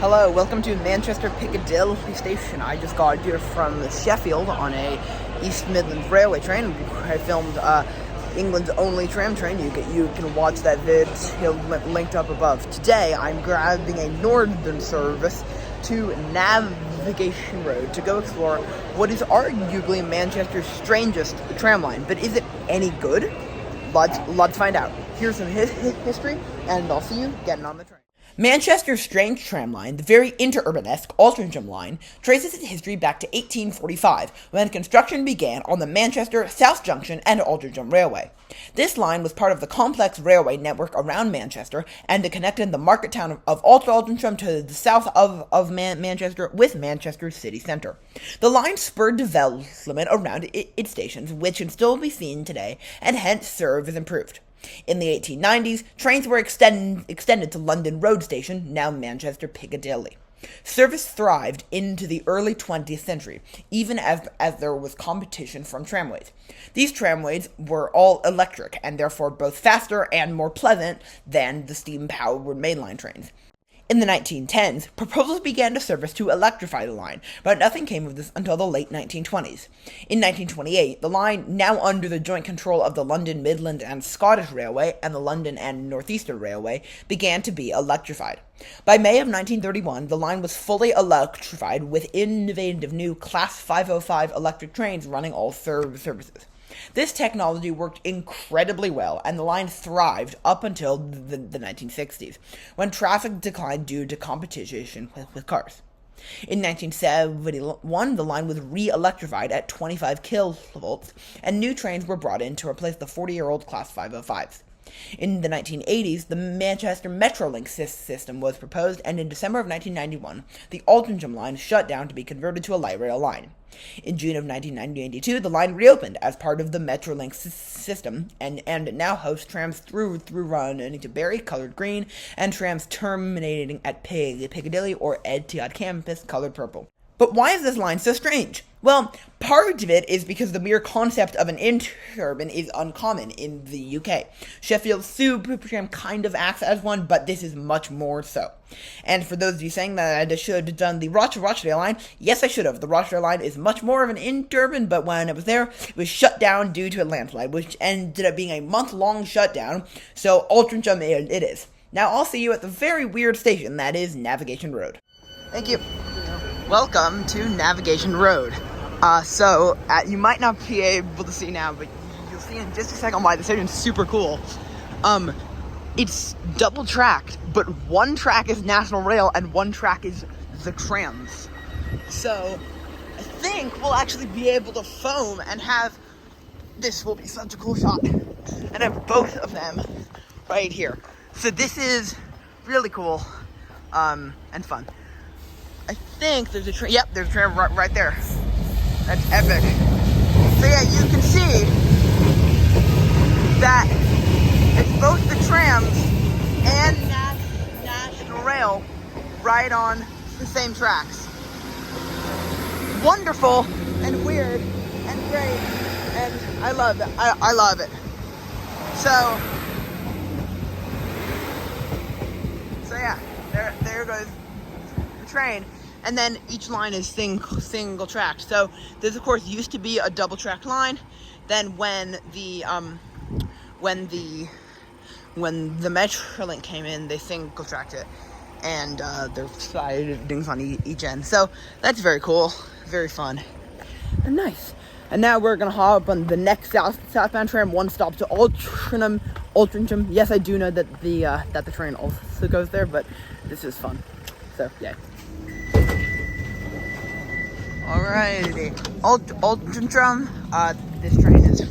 Hello, welcome to Manchester Piccadilly Station. I just got here from Sheffield on a East Midlands Railway train. I filmed England's only tram train. You can watch that vid linked up above. Today, I'm grabbing a northern service to Navigation Road to go explore what is arguably Manchester's strangest tram line. But is it any good? Let's find out. Here's some history, and I'll see you getting on the train. Manchester's strange tram line, the very Interurban-esque Altrincham line, traces its history back to 1845, when construction began on the Manchester, South Junction and Altrincham Railway. This line was part of the complex railway network around Manchester, and it connected the market town of Altrincham to the south of Manchester with Manchester's city centre. The line spurred development around its stations, which can still be seen today, and hence serve as improved. In the 1890s, trains were extended to London Road Station, now Manchester Piccadilly. Service thrived into the early 20th century, even as there was competition from tramways. These tramways were all electric, and therefore both faster and more pleasant than the steam-powered mainline trains. In the 1910s, proposals began to surface to electrify the line, but nothing came of this until the late 1920s. In 1928, the line, now under the joint control of the London Midland and Scottish Railway and the London and North Eastern Railway, began to be electrified. By May of 1931, the line was fully electrified with innovative new Class 505 electric trains running all services. This technology worked incredibly well, and the line thrived up until the 1960s, when traffic declined due to competition with cars. In 1971, the line was re-electrified at 25 kilovolts, and new trains were brought in to replace the 40-year-old Class 505s. In the 1980s, the Manchester Metrolink system was proposed, and in December of 1991, the Altrincham line shut down to be converted to a light rail line. In June of 1992, the line reopened as part of the Metrolink system, and it now hosts trams through run into berry colored green, and trams terminating at Piccadilly or Etihad campus colored purple. But why is this line so strange? Well, part of it is because the mere concept of an interurban is uncommon in the UK. Sheffield's Supertram kind of acts as one, but this is much more so. And for those of you saying that I should have done the Rochdale line, yes, I should have. The Rochdale line is much more of an interurban, but when it was there, it was shut down due to a landslide, which ended up being a month-long shutdown, so Altrincham it is. Now I'll see you at the very weird station that is Navigation Road. Thank you. Welcome to Navigation Road. You might not be able to see now, but you'll see in just a second why the station's super cool. It's double tracked, but one track is National Rail and one track is the trams. So I think we'll actually be able to foam and have, this will be such a cool shot, and have both of them right here. So this is really cool and fun. I think there's a tram. Yep, there's a tram right there. That's epic. So yeah, you can see that it's both the trams and National Rail right on the same tracks. Wonderful and weird and great, and I love it. I love it. So yeah, there goes the train. And then each line is single tracked. So this, of course, used to be a double tracked line. Then when the Metrolink came in, they single tracked it, and there's sidings on each end. So that's very cool, very fun, and nice. And now we're gonna hop on the next southbound tram, one stop to Altrincham. Yes, I do know that the train also goes there, but this is fun. So yeah. Alrighty, Altrincham. This train is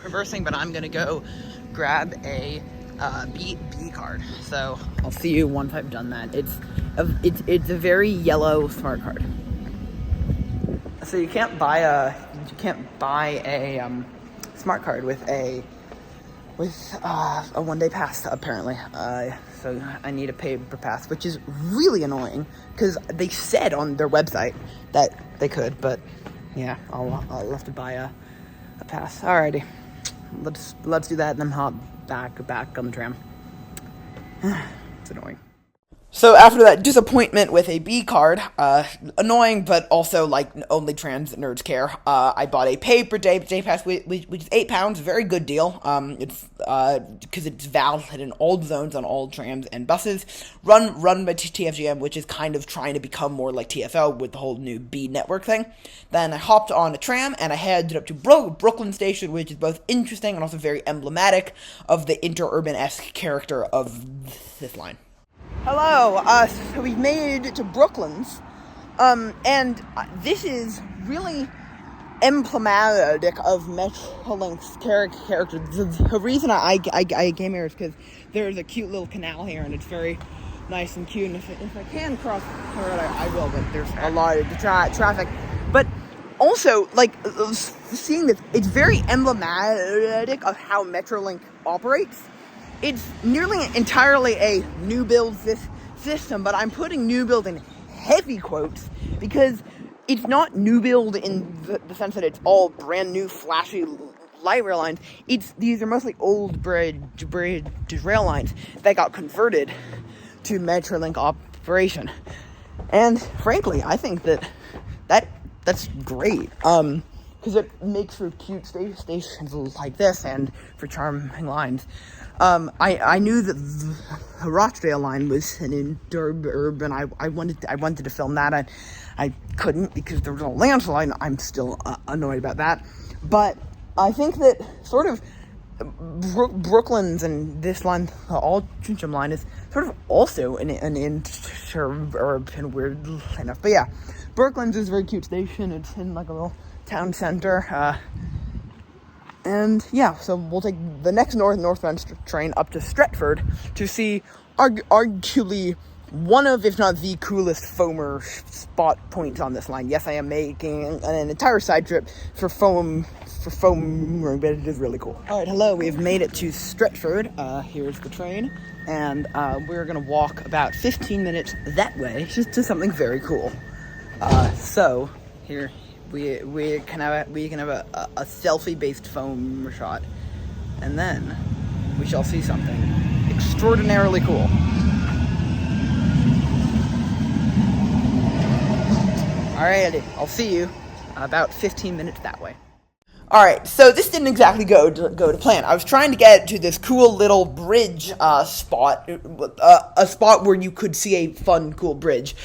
reversing, but I'm gonna go grab a B card. So I'll see you once I've done that. It's a very yellow smart card. So you can't buy a smart card with a 1-day pass apparently. So I need a paper pass, which is really annoying because they said on their website that they could, but yeah, I'll have to buy a pass. Alrighty, let's do that and then hop back on the tram. It's annoying. So after that disappointment with a B card, annoying but also like only trans nerds care, I bought a pay-per-day pass, which is £8, very good deal. It's because it's valid in all zones on all trams and buses, run by TFGM, which is kind of trying to become more like TFL with the whole new B network thing. Then I hopped on a tram and I headed up to Brooklands station, which is both interesting and also very emblematic of the Interurban-esque character of this line. Hello, so we've made it to Brooklands, and this is really emblematic of Metrolink's character. The reason I came here is because there's a cute little canal here, and it's very nice and cute, and if I can cross the road, I will, but there's a lot of traffic. But also, like, seeing this, it's very emblematic of how Metrolink operates. It's nearly entirely a new build system, but I'm putting new build in heavy quotes because it's not new build in the sense that it's all brand new, flashy light rail lines. These are mostly old bridge rail lines that got converted to Metrolink operation. And frankly, I think that's great. Because it makes for cute stations like this and for charming lines. I knew that the Rochdale line was an Interurban. I wanted to film that. I couldn't because there was a landslide. I'm still annoyed about that. But I think that sort of Brooklands and this line, the Altrincham line, is sort of also an Interurban, weird enough. But yeah, Brooklands is a very cute station. It's in like a little town center. And yeah, so we'll take the next northbound train up to Stretford to see arguably one of, if not the coolest foamer spot points on this line. Yes, I am making an entire side trip for foam, but it is really cool. All right, hello, we've made it to Stretford. Here's the train, and we're gonna walk about 15 minutes that way to something very cool. So here. We can have a selfie-based foam shot, and then we shall see something extraordinarily cool. Alrighty, I'll see you about 15 minutes that way. Alright, so this didn't exactly go to plan. I was trying to get to this cool little bridge spot, a spot where you could see a fun, cool bridge.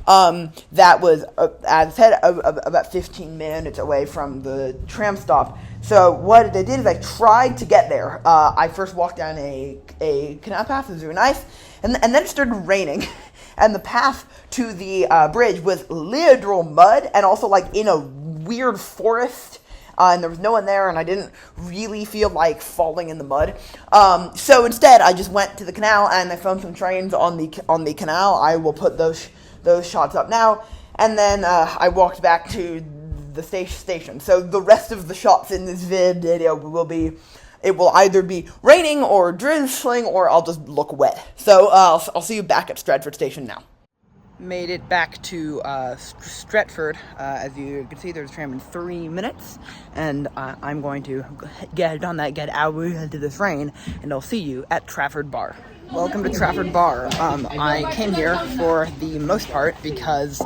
That was, as I said, about 15 minutes away from the tram stop. So what I did is I tried to get there. I first walked down a canal path. It was very nice. And then it started raining. And the path to the bridge was literal mud and also like in a weird forest. And there was no one there, and I didn't really feel like falling in the mud. So instead, I just went to the canal, and I filmed some trains on the canal. I will put those shots up now, and then I walked back to the station. So the rest of the shots in this video will either be raining or drizzling, or I'll just look wet. So I'll see you back at Stretford station now. Made it back to Stretford. As you can see, there's a tram in 3 minutes, and I'm going to get out into this rain, and I'll see you at Trafford Bar. Welcome to Trafford Bar. I came here for the most part because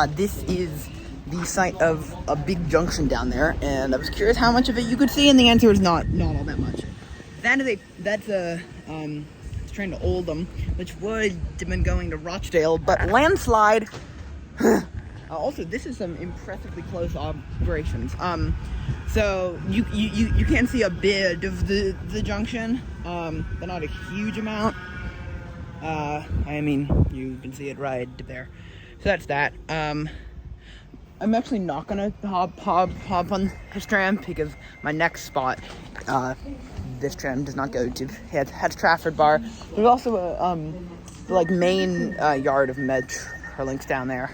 this is the site of a big junction down there, and I was curious how much of it you could see, and the answer is not all that much. That's a train to Oldham, which would have been going to Rochdale, but landslide. Also, this is some impressively close operations. So you can see a bit of the junction, but not a huge amount. I mean, you can see it right there. So that's that. I'm actually not gonna hop on this tram because my next spot, this tram does not go to. It's Trafford Bar. There's also a main yard of Metrolinks down there.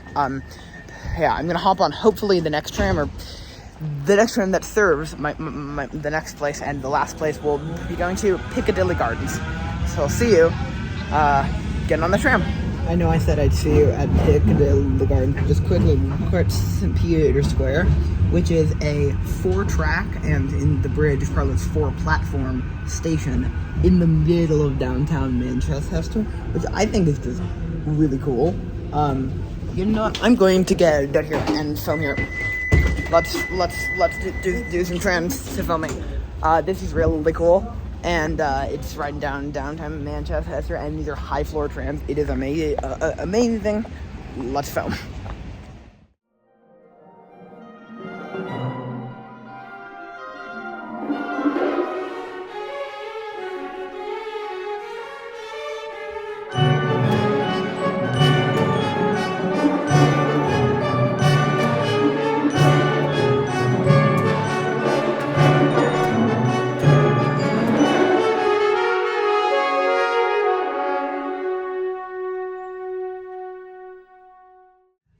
Yeah, I'm gonna hop on hopefully the next tram or the next tram that serves the next place, and the last place will be going to Piccadilly Gardens. So I'll see you getting on the tram. I know I said I'd see you at Piccadilly Gardens. Just quickly, we're at St. Peter Square, which is a 4-track and in the bridge, Parliament's 4-platform station in the middle of downtown Manchester, which I think is just really cool. You know what? I'm going to get out here and film here. Let's do some trams to filming. This is really cool, and it's right downtown Manchester, and these are high floor trams. It is amazing. Let's film.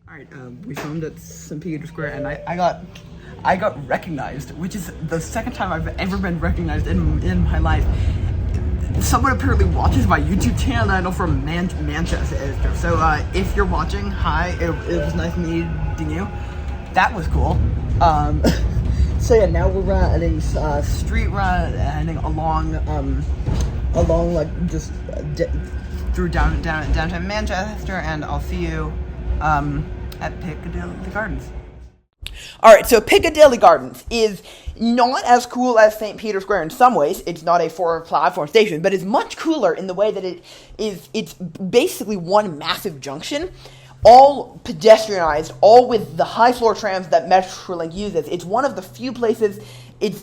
Alright, we filmed at St. Peter's Square, and I got recognized, which is the second time I've ever been recognized in my life. Someone apparently watches my YouTube channel, and I know from Manchester. So if you're watching, hi, it was nice meeting you. That was cool. So yeah, now we're at a street run heading along like just through downtown Manchester, and I'll see you at Piccadilly Gardens. Alright, so Piccadilly Gardens is not as cool as St. Peter's Square in some ways. It's not a four-platform station, but it's much cooler in the way that it's basically one massive junction, all pedestrianized, all with the high-floor trams that Metrolink uses. It's one of the few places, it's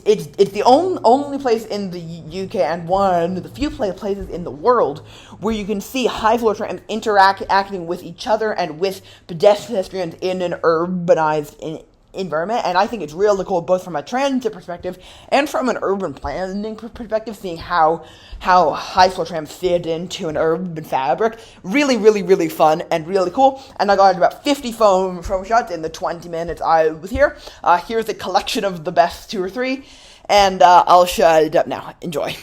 the only place in the UK and one of the few places in the world where you can see high-floor trams interacting with each other and with pedestrians in an urbanized environment, and I think it's really cool both from a transit perspective and from an urban planning perspective, seeing how high-floor trams fit into an urban fabric. Really fun and really cool, and I got about 50 phone shots in the 20 minutes I was here. Here's a collection of the best 2 or 3, and I'll shut it up now. Enjoy.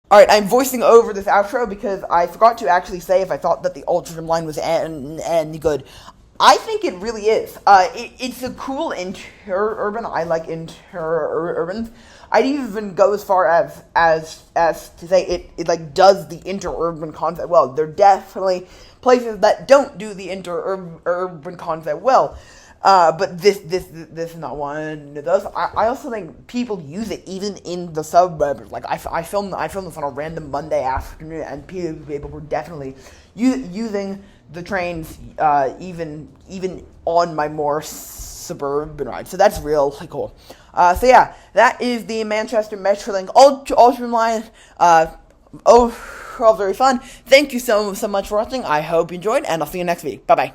Alright, I'm voicing over this outro because I forgot to actually say if I thought that the Altrincham line was any good. I think it really is. It's a cool interurban. I like interurbans. I'd even go as far as to say it like does the interurban concept well. There are definitely places that don't do the interurban concept well. But this is not one of those. I also think people use it even in the suburbs. Like I filmed this on a random Monday afternoon, and people were definitely using the trains even on my more suburban ride. So that's really cool. So yeah, that is the Manchester Metrolink Altrincham line. Overall very fun. Thank you so much for watching. I hope you enjoyed, and I'll see you next week. Bye bye.